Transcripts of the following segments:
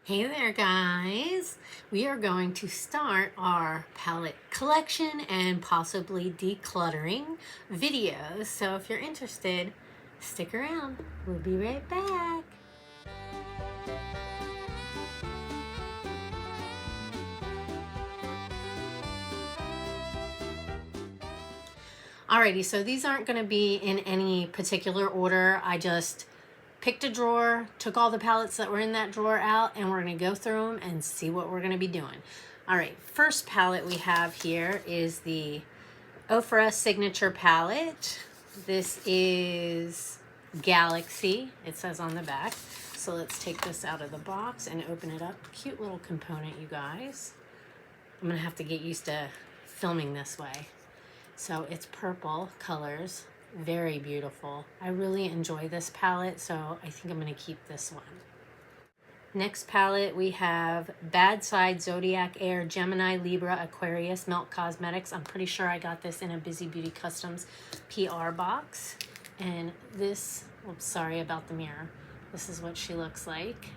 Hey there guys! We are going to start our palette collection and possibly decluttering videos. So if you're interested, stick around. We'll be right back. Alrighty, so these aren't going to be in any particular order. I just picked a drawer, took all the palettes that were in that drawer out, and we're going to go through them and see what we're going to be doing. All right, first palette we have here is the Ofra Signature palette. This is Galaxy, it says on the back. So let's take this out of the box and open it up. Cute little component, you guys. I'm going to have to get used to filming this way. So it's purple colors. Very beautiful. I really enjoy this palette, so I think I'm going to keep this one. Next palette, we have Bad Side Zodiac Air Gemini Libra Aquarius Milk Cosmetics. I'm pretty sure I got this in a Bizy Beauty Customs PR box. And this, oops, sorry about the mirror. This is what she looks like.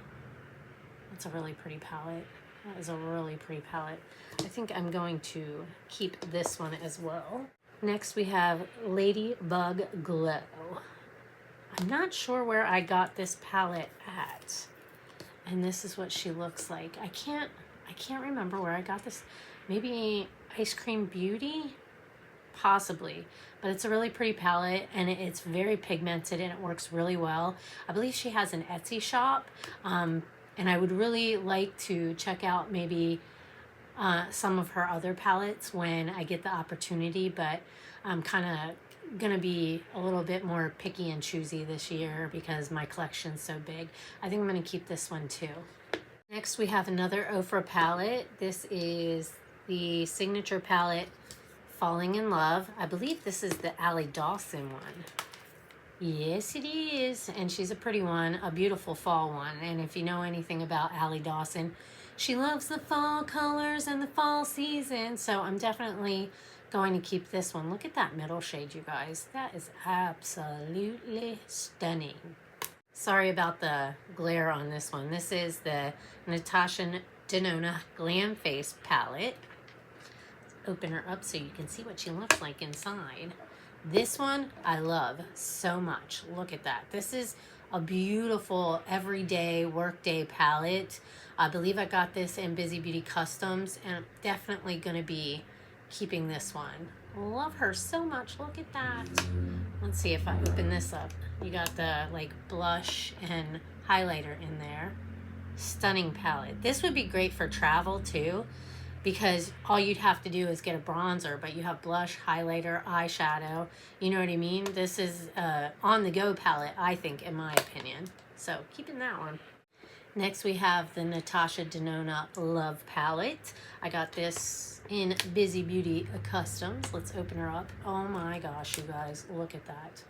It's a really pretty palette. That is a really pretty palette. I think I'm going to keep this one as well. Next we have Ladybug Glow. I'm not sure where I got this palette at. And this is what she looks like. I can't remember where I got this. Maybe Ice Cream Beauty? Possibly. But it's a really pretty palette and it's very pigmented and it works really well. I believe she has an Etsy shop. And I would really like to check out maybe some of her other palettes when I get the opportunity, but I'm kind of gonna be a little bit more picky and choosy this year because my collection's so big. I think I'm gonna keep this one too. Next we have another Ofra palette. This is the signature palette Falling in Love. I believe this is the Allie Dawson one. Yes, it is. And she's a pretty one, a beautiful fall one. And if you know anything about Allie Dawson, she loves the fall colors and the fall season. So I'm definitely going to keep this one. Look at that middle shade, you guys. That is absolutely stunning. Sorry about the glare on this one. This is the Natasha Denona Glam Face palette. Let's open her up so you can see what she looks like inside. This one I love so much. Look at that. This is a beautiful everyday workday palette. I believe I got this in Bizy Beauty Customs and I'm definitely going to be keeping this one. Love her so much. Look at that. Let's see if I open this up. You got the like blush and highlighter in there. Stunning palette. This would be great for travel too, because all you'd have to do is get a bronzer, but you have blush, highlighter, eyeshadow. You know what I mean? This is a on-the-go palette, I think, in my opinion. So keeping that one. Next, we have the Natasha Denona Love palette. I got this in Bizy Beauty Customs. Let's open her up. Oh my gosh, you guys, look at that.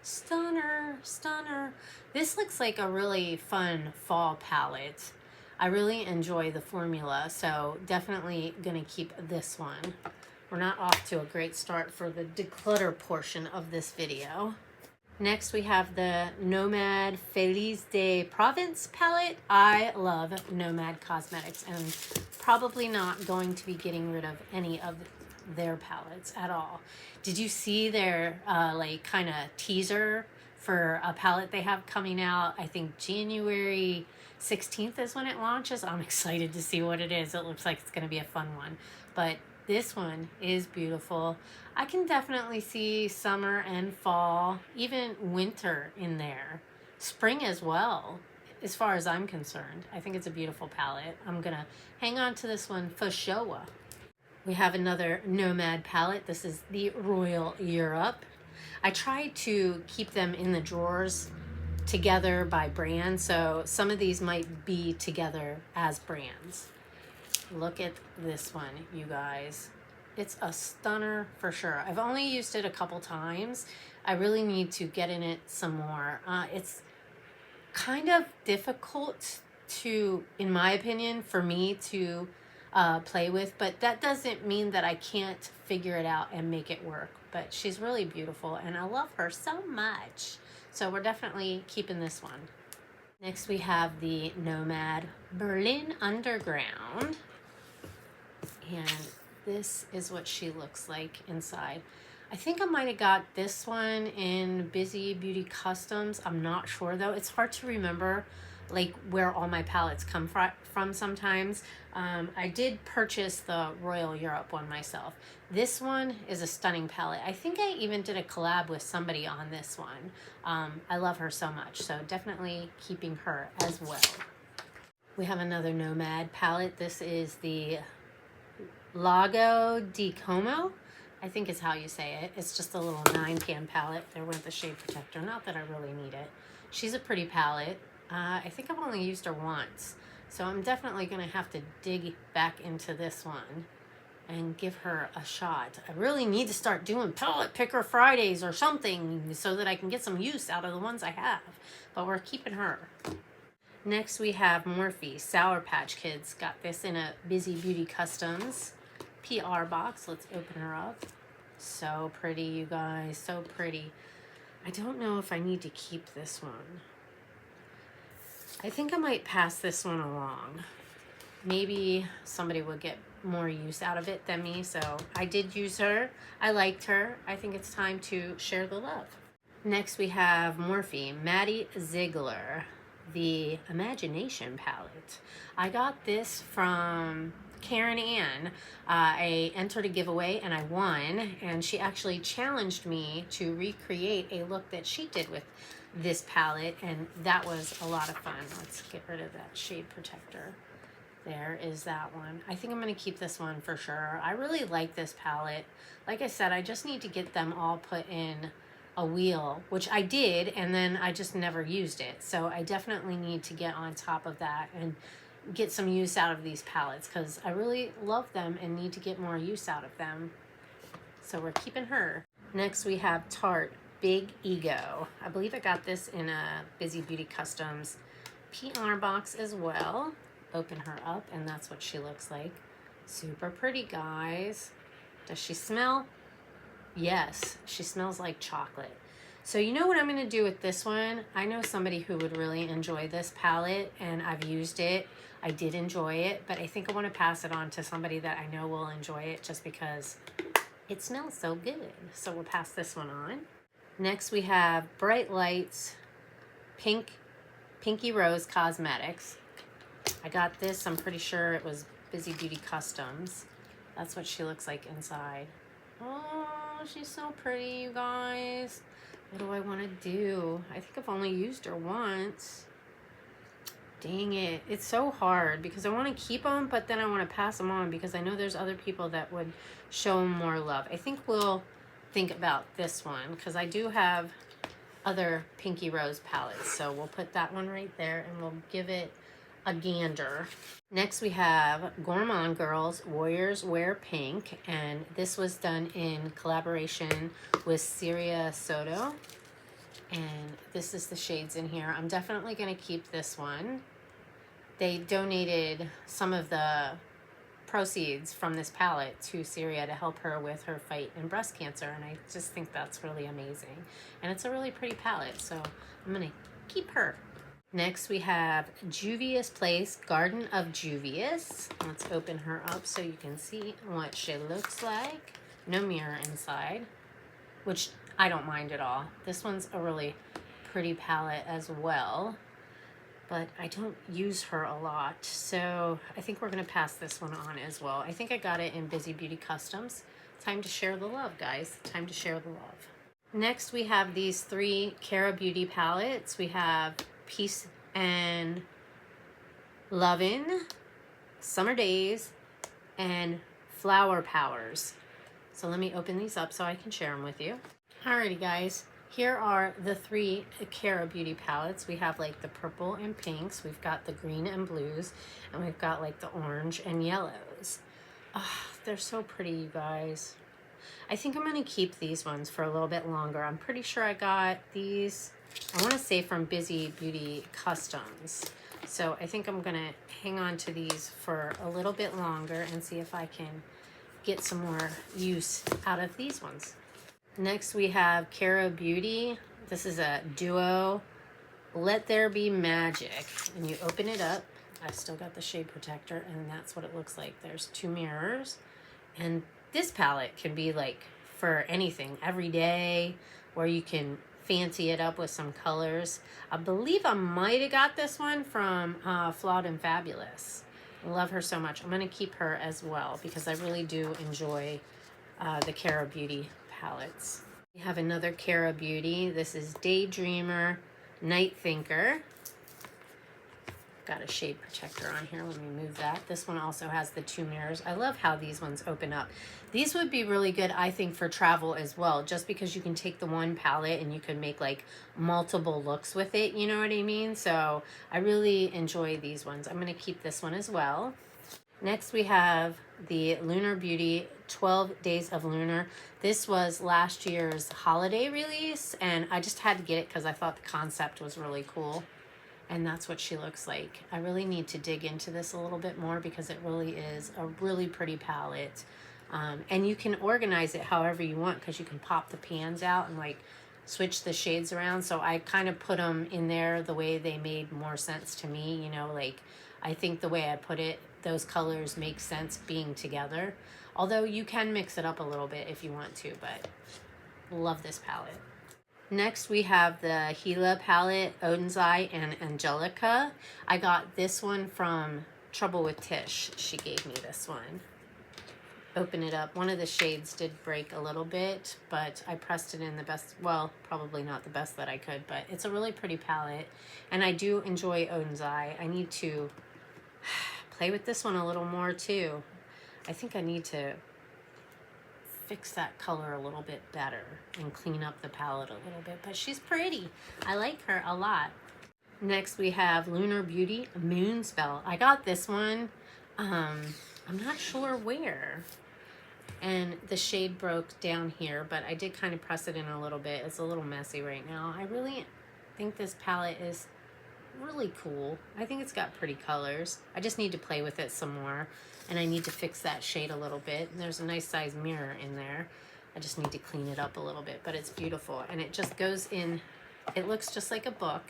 Stunner, stunner. This looks like a really fun fall palette. I really enjoy the formula, so definitely gonna keep this one. We're not off to a great start for the declutter portion of this video. Next we have the Nomad Feliz de Provence palette. I love Nomad Cosmetics and probably not going to be getting rid of any of their palettes at all. Did you see their like kind of teaser for a palette they have coming out? I think January 16th is when it launches. I'm excited to see what it is. It looks like it's going to be a fun one. But this one is beautiful. I can definitely see summer and fall, even winter in there. Spring as well, as far as I'm concerned. I think it's a beautiful palette. I'm going to hang on to this one for sure. We have another Nomad palette. This is the Royal Europe. I try to keep them in the drawers together by brand, so some of these might be together as brands. Look at this one, you guys. It's a stunner for sure. I've only used it a couple times. I really need to get in it some more. It's kind of difficult to, in my opinion, for me to play with, but that doesn't mean that I can't figure it out and make it work. But she's really beautiful and I love her so much. So we're definitely keeping this one. Next we have the Nomad Berlin Underground. And this is what she looks like inside. I think I might have got this one in Bizy Beauty Customs. I'm not sure though. It's hard to remember like where all my palettes come from sometimes. I did purchase the Royal Europe one myself. This one is a stunning palette. I think I even did a collab with somebody on this one. I love her so much, so definitely keeping her as well. We have another Nomad palette. This is the Lago di Como, I think is how you say it. It's just a little 9-pan palette. There went the shade protector. Not that I really need it. She's a pretty palette. I think I've only used her once, so I'm definitely going to have to dig back into this one and give her a shot. I really need to start doing palette picker Fridays or something so that I can get some use out of the ones I have, but we're keeping her. Next we have Morphe Sour Patch Kids. Got this in a Bizy Beauty Customs PR box. Let's open her up. So pretty, you guys, so pretty. I don't know if I need to keep this one. I think I might pass this one along. Maybe somebody would get more use out of it than me, so I did use her. I liked her. I think it's time to share the love. Next we have Morphe Maddie Ziegler, the Imagination palette. I got this from Karen Ann. I entered a giveaway and I won, and she actually challenged me to recreate a look that she did with this palette, and that was a lot of fun. Let's get rid of that shade protector. There is that one. I think I'm going to keep this one for sure. I really like this palette. Like I said, I just need to get them all put in a wheel, which I did, and then I just never used it. So I definitely need to get on top of that and get some use out of these palettes because I really love them and need to get more use out of them. So we're keeping her. Next we have Tarte Big Ego. I believe I got this in a Bizy Beauty Customs PR box as well. Open her up and that's what she looks like. Super pretty, guys. Does she smell? Yes, she smells like chocolate. So you know what I'm going to do with this one? I know somebody who would really enjoy this palette, and I've used it. I did enjoy it, but I think I want to pass it on to somebody that I know will enjoy it just because it smells so good. So we'll pass this one on. Next we have Bright Lights Pinky Rose Cosmetics. I got this, I'm pretty sure it was Bizy Beauty Customs. That's what she looks like inside. Oh, she's so pretty, you guys. What do I want to do? I think I've only used her once. Dang it. It's so hard because I want to keep them, but then I want to pass them on because I know there's other people that would show them more love. I think we'll think about this one because I do have other Pinky Rose palettes. So we'll put that one right there and we'll give it a gander. Next we have Gourmande Girls Warriors Wear Pink, and this was done in collaboration with Syria Soto, and this is the shades in here. I'm definitely going to keep this one. They donated some of the proceeds from this palette to Syria to help her with her fight in breast cancer, and I just think that's really amazing, and it's a really pretty palette, so I'm going to keep her. Next we have Juvia's Place Garden of Juvia's. Let's open her up so you can see what she looks like. No mirror inside, which I don't mind at all. This one's a really pretty palette as well, but I don't use her a lot, so I think we're going to pass this one on as well. I think I got it in Bizy Beauty Customs. Time to share the love, guys. Time to share the love. Next we have these 3 Cara Beauty palettes. We have Peace and Lovin', Summer Days, and Flower Powers. So let me open these up so I can share them with you. Alrighty guys, here are the 3 Cara Beauty palettes. We have like the purple and pinks, we've got the green and blues, and we've got like the orange and yellows. Oh, they're so pretty, you guys. I think I'm going to keep these ones for a little bit longer. I'm pretty sure I got these, I want to say from Bizy Beauty Customs. So I think I'm going to hang on to these for a little bit longer and see if I can get some more use out of these ones. Next we have Cara Beauty. This is a duo, Let There Be Magic. And you open it up I still got the shade protector, and that's what it looks like. There's 2 mirrors, and this palette can be like for anything, every day, or you can fancy it up with some colors. I believe I might have got this one from Flawed and Fabulous. I love her so much. I'm going to keep her as well because I really do enjoy the Cara Beauty palettes. We have another Cara Beauty. This is Daydreamer Night Thinker. Got a shade protector on here. Let me move that. This one also has the 2 mirrors. I love how these ones open up. These would be really good, I think, for travel as well, just because you can take the one palette and you can make like multiple looks with it, you know what I mean? So I really enjoy these ones. I'm going to keep this one as well. Next we have the Lunar Beauty 12 Days of Lunar. This was last year's holiday release, and I just had to get it because I thought the concept was really cool. And that's what she looks like. I really need to dig into this a little bit more because it really is a really pretty palette. And you can organize it however you want because you can pop the pans out and like switch the shades around. So I kind of put them in there the way they made more sense to me. You know, like I think the way I put it, those colors make sense being together. Although you can mix it up a little bit if you want to, but love this palette. Next, we have the Gila palette, Odin's Eye and Angelica. I got this one from Trouble with Tish. She gave me this one. Open it up. One of the shades did break a little bit, but I pressed it in the best, well, probably not the best that I could, but it's a really pretty palette. And I do enjoy Odin's Eye. I need to play with this one a little more too. I think I need to fix that color a little bit better and clean up the palette a little bit, but she's pretty. I like her a lot. Next we have Lunar Beauty Moonspell. I got this one, I'm not sure where, and the shade broke down here, but I did kind of press it in a little bit. It's a little messy right now. I really think this palette is really cool. I think it's got pretty colors. I just need to play with it some more, and I need to fix that shade a little bit. And there's a nice size mirror in there. I just need to clean it up a little bit, but it's beautiful. And it just goes in, it looks just like a book,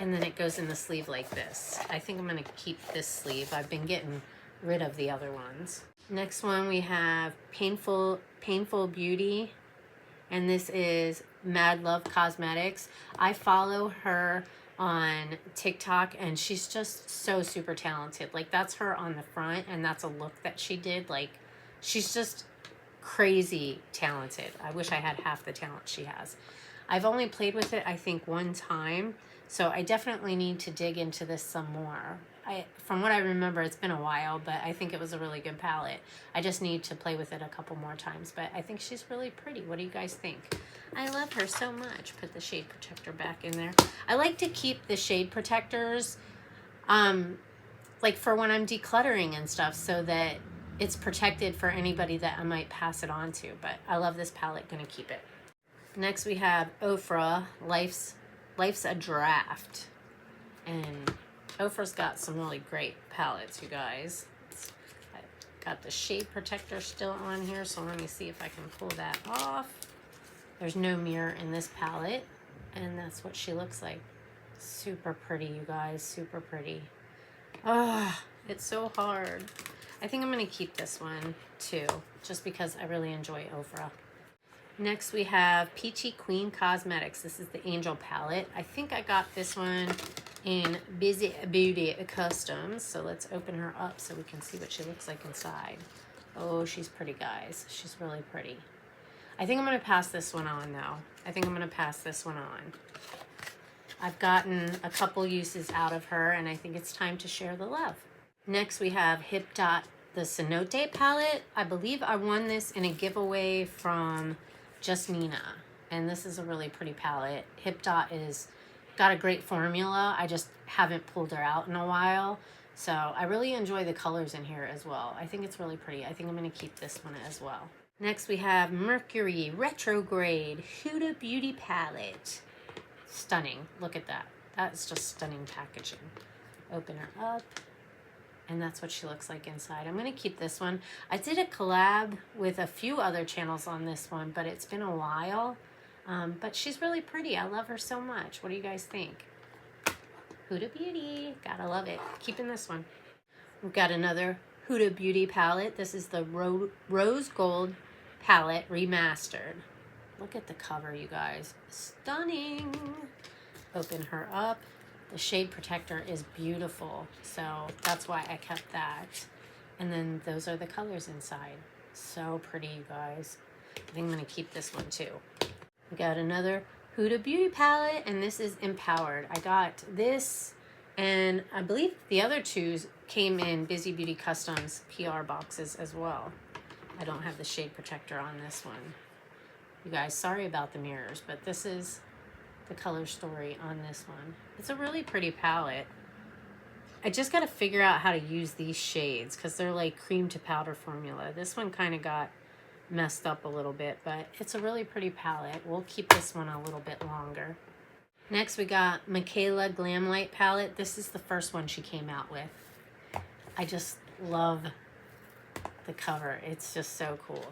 and then it goes in the sleeve like this. I think I'm gonna keep this sleeve. I've been getting rid of the other ones. Next one we have Painful Beauty, and this is Mad Love Cosmetics. I follow her on TikTok, and she's just so super talented. Like, that's her on the front, and that's a look that she did. Like, she's just crazy talented. I wish I had half the talent she has. I've only played with it, I think, 1 time, so I definitely need to dig into this some more. From what I remember, it's been a while, but I think it was a really good palette. I just need to play with it a couple more times, but I think she's really pretty. What do you guys think? I love her so much. Put the shade protector back in there. I like to keep the shade protectors like for when I'm decluttering and stuff, so that it's protected for anybody that I might pass it on to. But I love this palette, gonna keep it. Next we have Ofra Life's a Draft, and Ofra's got some really great palettes, you guys. I've got the shade protector still on here, so let me see if I can pull that off. There's no mirror in this palette, and that's what she looks like. Super pretty, you guys, super pretty. Ah, it's so hard. I think I'm gonna keep this one too, just because I really enjoy Ofra. Next we have Peachy Queen Cosmetics. This is the Angel palette. I think I got this one in Bizy Beauty Customs. So let's open her up so we can see what she looks like inside. Oh, she's pretty, guys. She's really pretty. I think I'm gonna pass this one on though. I think I'm gonna pass this one on. I've gotten a couple uses out of her, and I think it's time to share the love. Next we have Hip Dot, the Cenote palette. I believe I won this in a giveaway from Just Nina, and this is a really pretty palette. Hip Dot is got a great formula. I just haven't pulled her out in a while, so I really enjoy the colors in here as well. I think it's really pretty. I think I'm gonna keep this one as well. Next we have Mercury Retrograde Huda Beauty palette. Stunning. Look at that. That's just stunning packaging. Open her up, and that's what she looks like inside. I'm going to keep this one. I did a collab with a few other channels on this one, but it's been a while. But she's really pretty. I love her so much. What do you guys think? Huda Beauty. Gotta love it. Keeping this one. We've got another Huda Beauty palette. This is the Rose Gold palette remastered. Look at the cover, you guys. Stunning. Open her up. The shade protector is beautiful, so that's why I kept that. And then those are the colors inside. So pretty, you guys. I think I'm going to keep this one too. We got another Huda Beauty palette, and this is Empowered. I got this, and I believe the other two came in Bizy Beauty Customs PR boxes as well. I don't have the shade protector on this one. You guys, sorry about the mirrors, but this is the color story on this one. It's a really pretty palette. I just got to figure out how to use these shades because they're like cream to powder formula. This one kind of got messed up a little bit, but it's a really pretty palette. We'll keep this one a little bit longer. Next, we got Michaela Glam Light palette. This is the first one she came out with. I just love the cover. It's just so cool.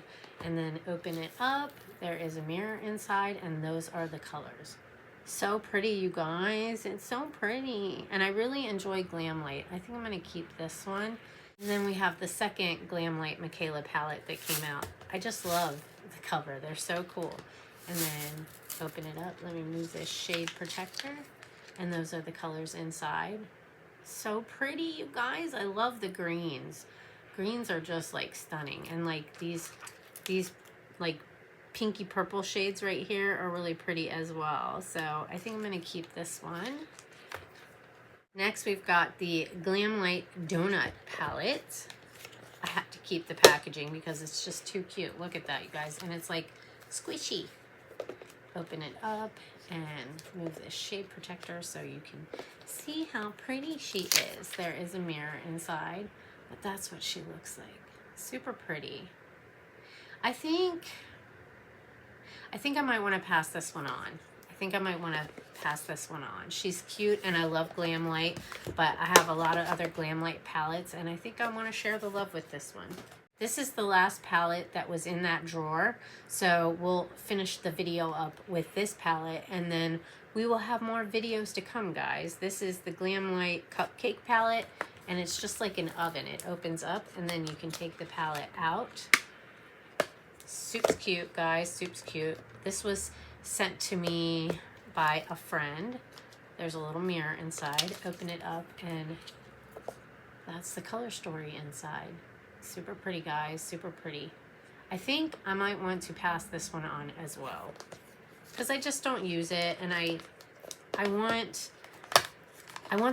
And then open it up. There is a mirror inside, and those are the colors. So pretty, you guys. It's so pretty. And I really enjoy Glam Light. I think I'm going to keep this one. And then we have the second Glam Light Michaela palette that came out. I just love the cover. They're so cool. And then open it up. Let me move this shade protector. And those are the colors inside. So pretty, you guys. I love the greens. Greens are just like stunning. And like these like pinky purple shades right here are really pretty as well. So I think I'm going to keep this one. Next, we've got the Glam Light Donut palette. I have to keep the packaging because it's just too cute. Look at that, you guys. And it's like squishy. Open it up and move this shade protector so you can see how pretty she is. There is a mirror inside, but that's what she looks like. Super pretty. I think I might want to pass this one on. She's cute and I love Glam Light, but I have a lot of other Glam Light palettes and I think I want to share the love with this one. This is the last palette that was in that drawer, so we'll finish the video up with this palette and then we will have more videos to come, guys. This is the Glam Light Cupcake palette and it's just like an oven. It opens up and then you can take the palette out. Soup's cute, guys. Soup's cute. This was sent to me by a friend. There's a little mirror inside. Open it up and that's the color story inside. Super pretty, guys. Super pretty. I think I might want to pass this one on as well because I just don't use it, and I want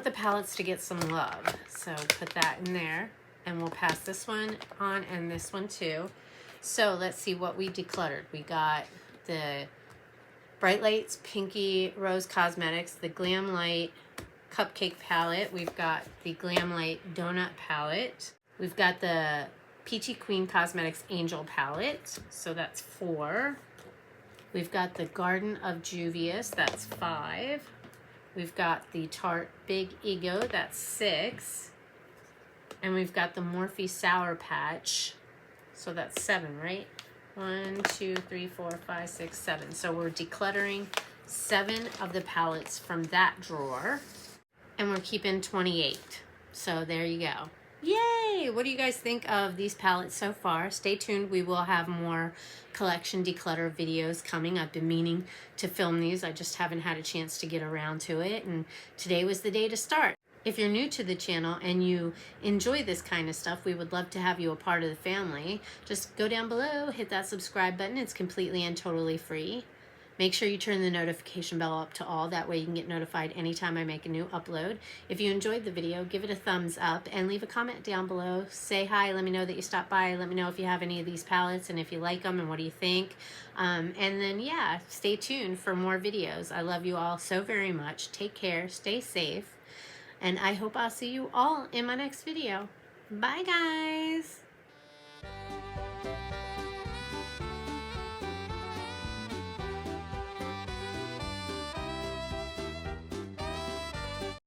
the palettes to get some love. So put that in there, and we'll pass this one on and this one too. So let's see what we decluttered. We got the Bright Lights Pinky Rose Cosmetics, the Glam Light Cupcake palette. We've got the Glam Light Donut palette. We've got the Peachy Queen Cosmetics Angel palette. So that's 4. We've got the Garden of Juvia's. That's 5. We've got the Tarte Big Ego. That's 6. And we've got the Morphe Sour Patch. So that's 7, right? 1, 2, 3, 4, 5, 6, 7. So we're decluttering 7 of the palettes from that drawer. And we're keeping 28. So there you go. Yay! What do you guys think of these palettes so far? Stay tuned. We will have more collection declutter videos coming. I've been meaning to film these. I just haven't had a chance to get around to it. And today was the day to start. If you're new to the channel and you enjoy this kind of stuff, we would love to have you a part of the family. Just go down below, hit that subscribe button. It's completely and totally free. Make sure you turn the notification bell up to all. That way you can get notified anytime I make a new upload. If you enjoyed the video, give it a thumbs up and leave a comment down below. Say hi, let me know that you stopped by. Let me know if you have any of these palettes and if you like them and what do you think. And then, yeah, stay tuned for more videos. I love you all so very much. Take care, stay safe, and I hope I'll see you all in my next video. Bye, guys.